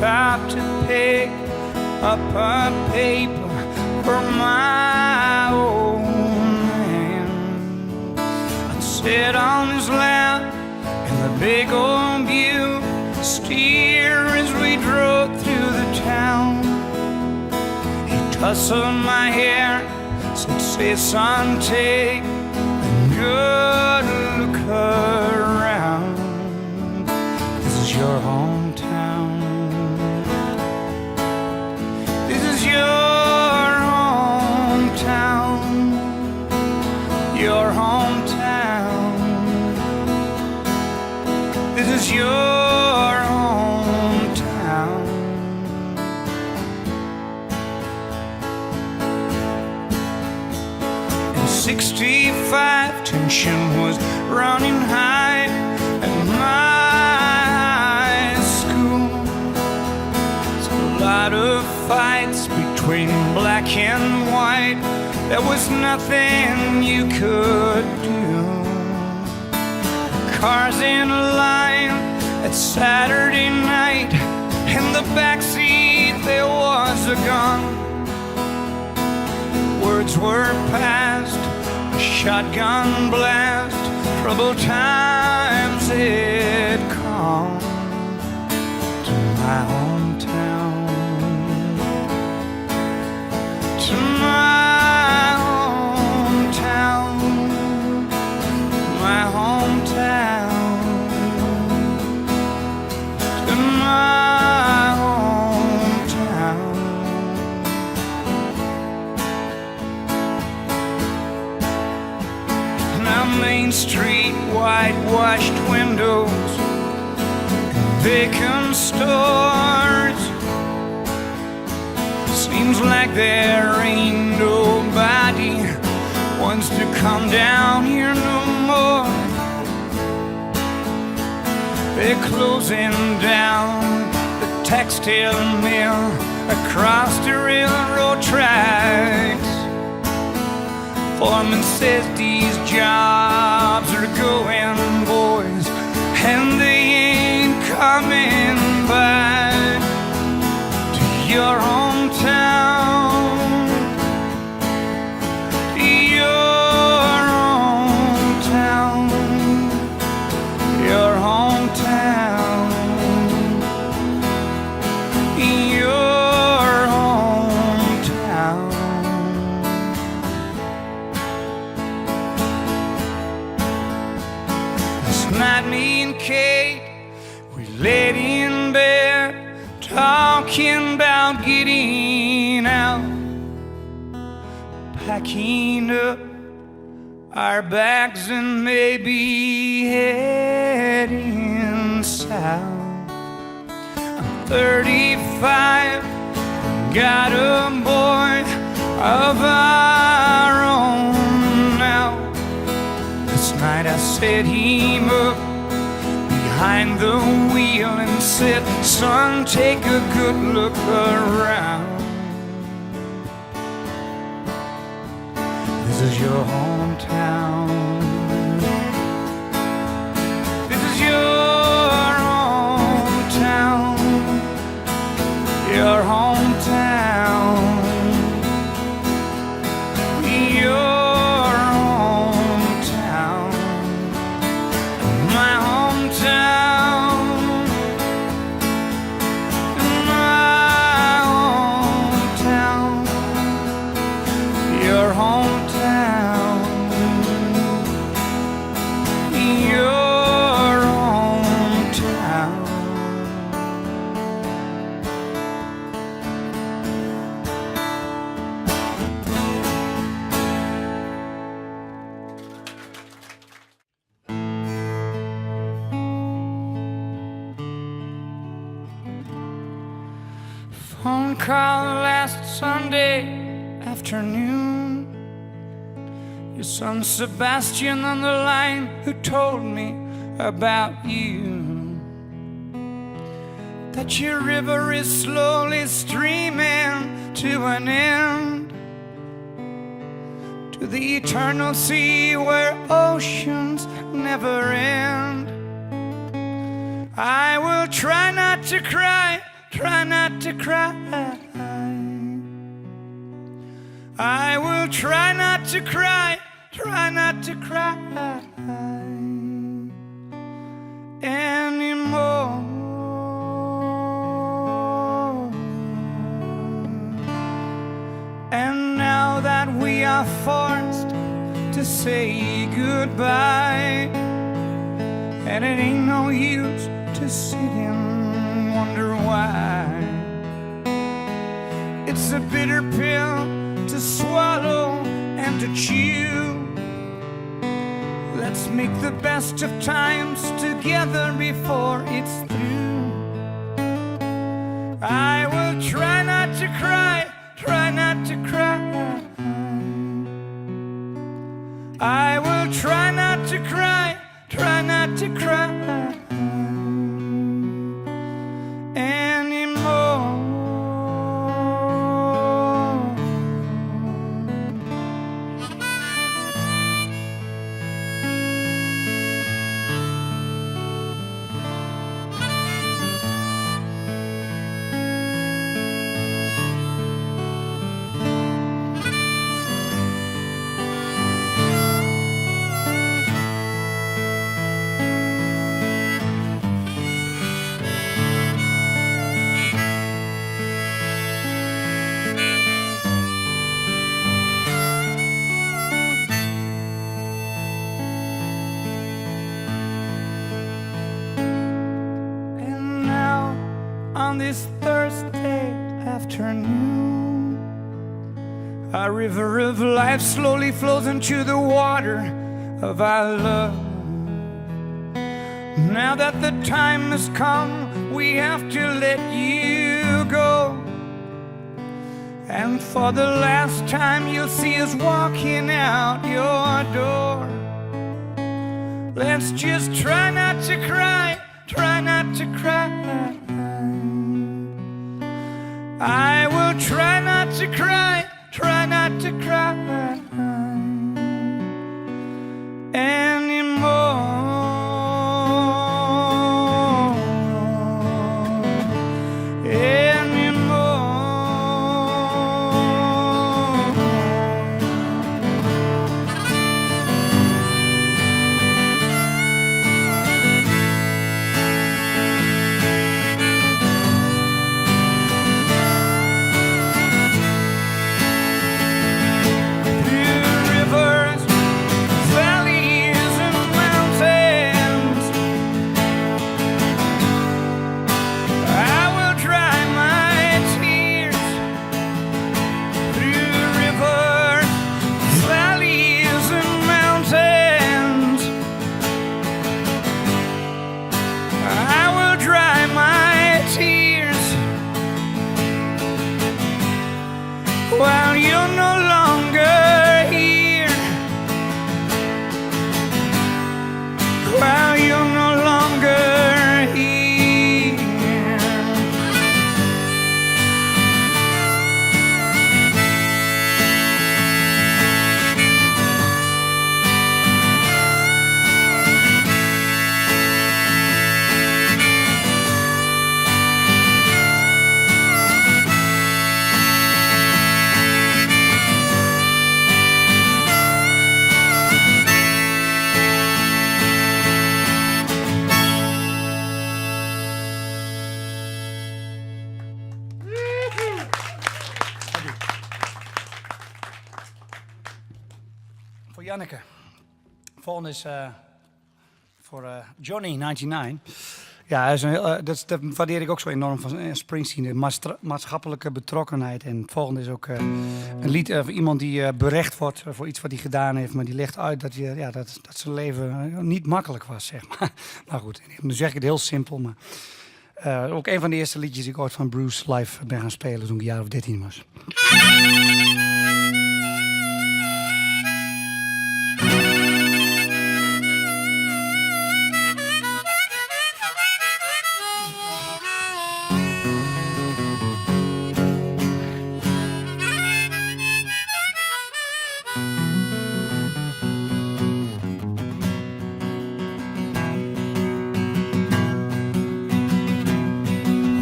stopped to pick up a paper for my old man. I'd sit on his lap in the big old Butte, steer as we drove through the town. He'd tussle my hair, said, "Say, son, take a good look around. This is your hometown. This is your hometown. Your hometown. This is your hometown." In '65, tension was running high at my school. So a lot of fights between black and white. There was nothing you could do. Cars in a line at Saturday night. In the backseat there was a gun. Words were passed, a shotgun blast. Troubled times had come to my hometown. To my hometown. My hometown. To my hometown. Now Main Street, whitewashed windows, vacant stores. Seems like there ain't nobody wants to come down here no more. They're closing down the textile mill across the railroad tracks. Foreman says these jobs are going, boys, and they ain't coming back to your hometown. Your hometown. Your hometown. Your hometown. Last night me and Kate, we laid in bed talking about getting out, packing up our bags and maybe heading south. I'm 35, got a boy of our own now. Last night I set him up behind the wheel and said, "Son, take a good look around. This is your hometown. This is your hometown. Your hometown. Your hometown. My hometown. My hometown. Your hometown. Your hometown. Phone call last Sunday afternoon. Your son Sebastian on the line, who told me about you. That your river is slowly streaming to an end, to the eternal sea where oceans never end. I will try not to cry, try not to cry. I will try not to cry, try not to cry anymore. And now that we are forced to say goodbye, and it ain't no use to sit and wonder why. It's a bitter pill to swallow and to chew. Let's make the best of times together before it's through. I will try not to cry, try not to cry. I will try not to cry, try not to cry anymore. On this Thursday afternoon, a river of life slowly flows into the water of our love. Now that the time has come, we have to let you go. And for the last time, you'll see us walking out your door. Let's just try not to cry, try not to cry. I will try not to cry, try not to cry anymore. While you're no longer here, while you're no longer here. Voor Janneke. Volgende is voor Johnny, 99. Ja, dat waardeer ik ook zo enorm van Springsteen. De maatschappelijke betrokkenheid. En het volgende is ook een lied over iemand die berecht wordt voor iets wat hij gedaan heeft. Maar die legt uit dat zijn leven niet makkelijk was, zeg maar. Maar goed, nu zeg ik het heel simpel. Maar ook een van de eerste liedjes die ik ooit van Bruce live ben gaan spelen toen ik een jaar of 13 was.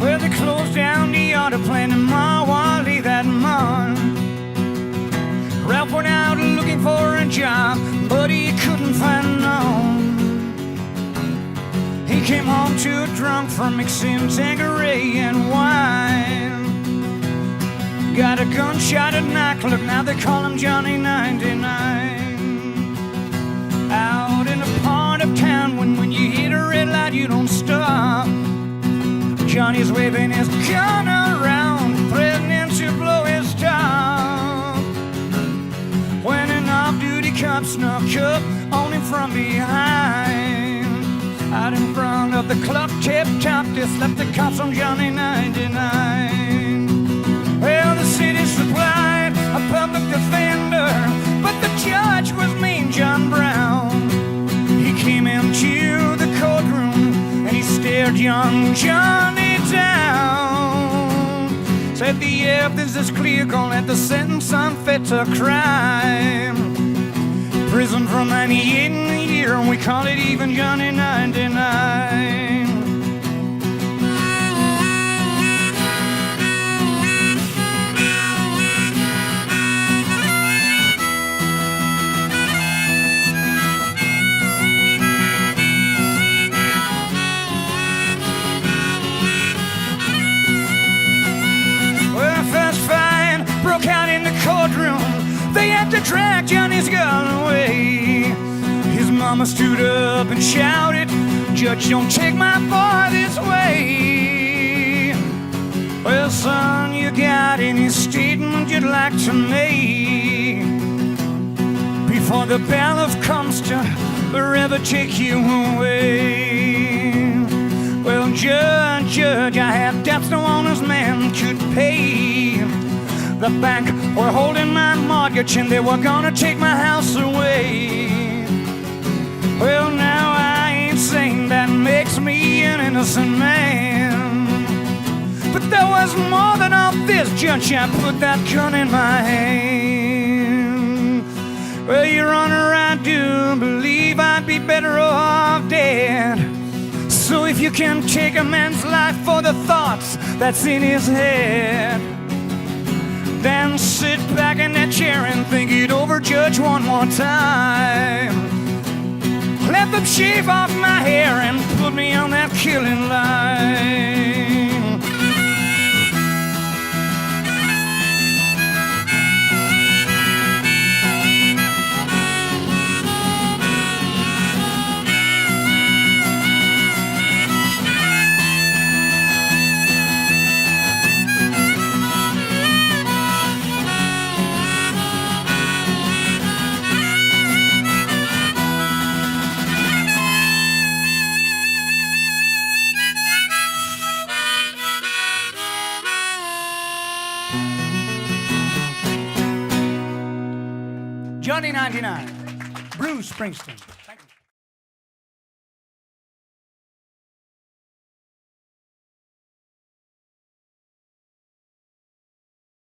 Well, they closed down came home too drunk from mixing Tanqueray and wine. Got a gunshot at nightclub, now they call him Johnny 99. Out in a part of town when you hit a red light you don't stop. Johnny's waving his gun around, threatening to blow his top. When an off-duty cop snuck up on him from behind. Out in front of the club tip-top, they slapped the cops on Johnny 99. Well, the city supplied a public defender, but the judge was Mean John Brown. He came into the courtroom and he stared young Johnny down. Said the evidence is clear, gonna let the sentence unfit to crime. Prison for 98 in a year, and we call it even Johnny 99. Broke out in the courtroom, they had to drag Johnny's gun away. His mama stood up and shouted, "Judge, don't take my boy this way." Well, son, you got any statement you'd like to make before the bailiff comes to forever take you away? Well, Judge, I have debts no honest man could pay. The bank were holding my mortgage and they were gonna take my house away. Well, now I ain't saying that makes me an innocent man, but there was more than all this, Judge. I put that gun in my hand. Well, Your Honor, I do believe I'd be better off dead. So if you can take a man's life for the thoughts that's in his head, then sit back in that chair and think it over, Judge, one more time. Let them shave off my hair and put me on that killing line. Johnny 99, Bruce Springsteen.